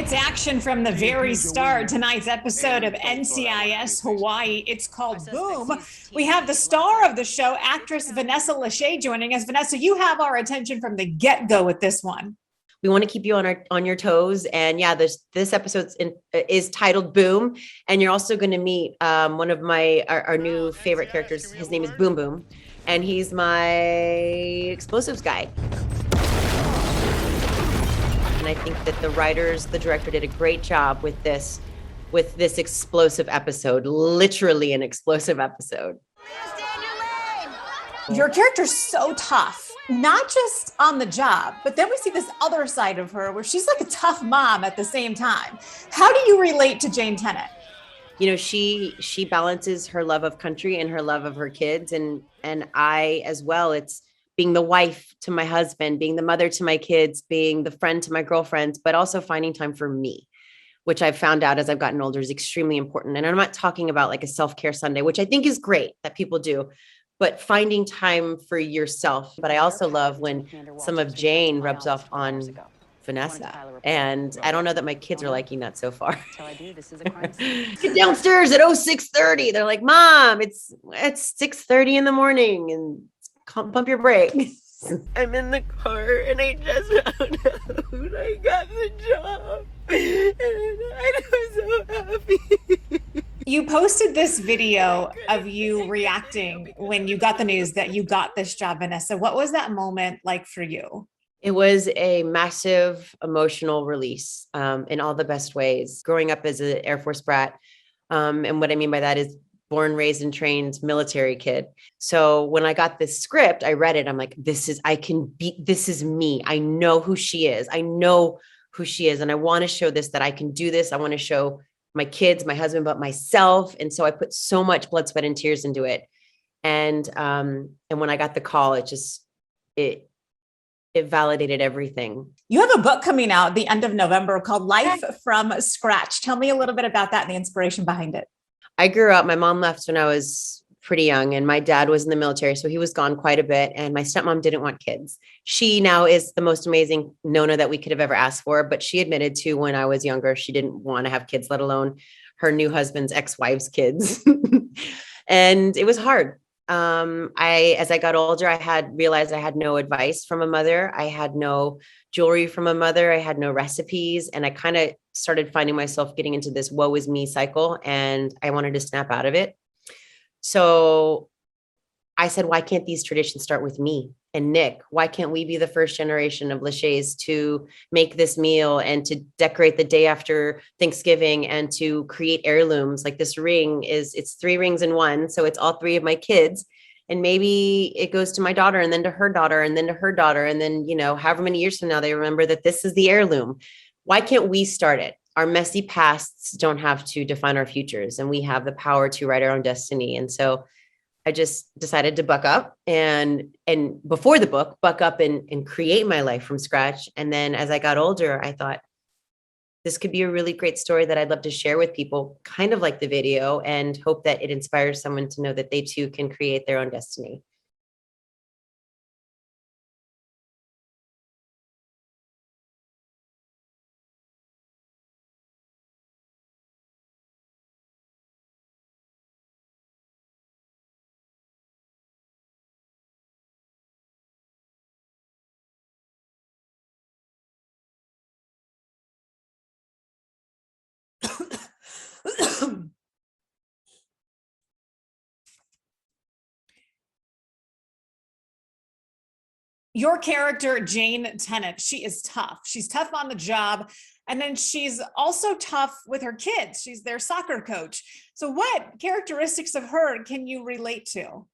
It's action from the very start. Tonight's episode of NCIS Hawaii. It's called Boom. We have the star of the show, actress Vanessa Lachey, joining us. Vanessa, you have our attention from the get-go with this one. We want to keep you on your toes, and yeah, this episode is titled Boom, and you're also going to meet one of our new favorite characters. His name is Boom Boom, and he's my explosives guy. And I think that the director did a great job with this explosive episode, literally an explosive episode. Your character's so tough, not just on the job, but then we see this other side of her where she's like a tough mom at the same time. How do you relate to Jane Tennant? You know, she balances her love of country and her love of her kids, and I as well. It's being the wife to my husband, being the mother to my kids, being the friend to my girlfriends, but also finding time for me, which I've found out as I've gotten older is extremely important. And I'm not talking about like a self-care Sunday, which I think is great that people do, but finding time for yourself. But I also love when some of Jane rubs off on Vanessa. And I don't know that my kids are liking that so far. Get downstairs at 06:30. They're like, Mom, it's 6:30 in the morning and pump your brakes. I'm in the car and I just found out I got the job. And I'm so happy. You posted this video of you reacting when you got the news that you got this job, Vanessa. What was that moment like for you? It was a massive emotional release in all the best ways. Growing up as an Air Force brat, and what I mean by that is born, raised, and trained military kid. So when I got this script, I read it. I'm like, this is me. I know who she is. And I want to show this, that I can do this. I want to show my kids, my husband, but myself. And so I put so much blood, sweat, and tears into it. And when I got the call, it validated everything. You have a book coming out the end of November called Life from Scratch. Tell me a little bit about that and the inspiration behind it. I grew up, my mom left when I was pretty young, and my dad was in the military, so he was gone quite a bit, and my stepmom didn't want kids. She now is the most amazing Nona that we could have ever asked for, but she admitted to when I was younger, she didn't want to have kids, let alone her new husband's ex-wife's kids. And it was hard. As I got older, realized I had no advice from a mother. I had no jewelry from a mother. I had no recipes. And I kind of started finding myself getting into this woe is me cycle, and I wanted to snap out of it. So I said, why can't these traditions start with me and Nick? Why can't we be the first generation of Lachey's to make this meal and to decorate the day after Thanksgiving and to create heirlooms? Like this ring it's 3 rings in one. So it's all 3 of my kids. And maybe it goes to my daughter and then to her daughter and then to her daughter. And then, however many years from now, they remember that this is the heirloom. Why can't we start it? Our messy pasts don't have to define our futures, and we have the power to write our own destiny. And so I just decided to buck up and before the book, buck up and create my life from scratch. And then as I got older, I thought this could be a really great story that I'd love to share with people, kind of like the video, and hope that it inspires someone to know that they too can create their own destiny. Your character, Jane Tennant, she is tough. She's tough on the job. And then she's also tough with her kids. She's their soccer coach. So what characteristics of her can you relate to?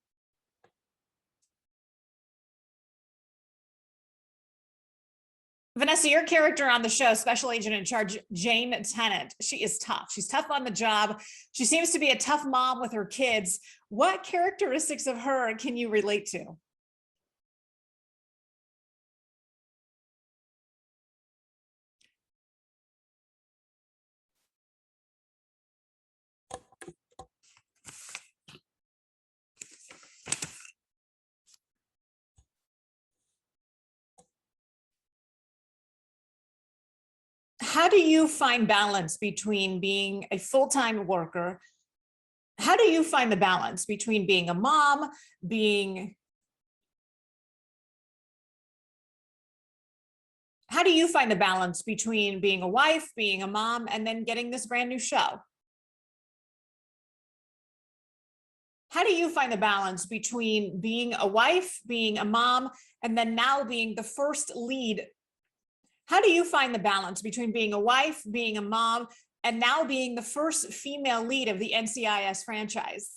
Vanessa, your character on the show, Special Agent in Charge, Jane Tennant, she is tough. She's tough on the job. She seems to be a tough mom with her kids. What characteristics of her can you relate to? how do you find balance between being a full-time worker? How do you find the balance between being a mom, how do you find the balance between being a wife, being a mom, and then getting this brand new show? How do you find the balance between being a wife, being a mom, and then now being the first lead? How do you find the balance between being a wife, being a mom, and now being the first female lead of the NCIS franchise?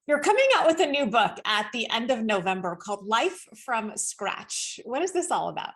You're coming out with a new book at the end of November called Life from Scratch. What is this all about?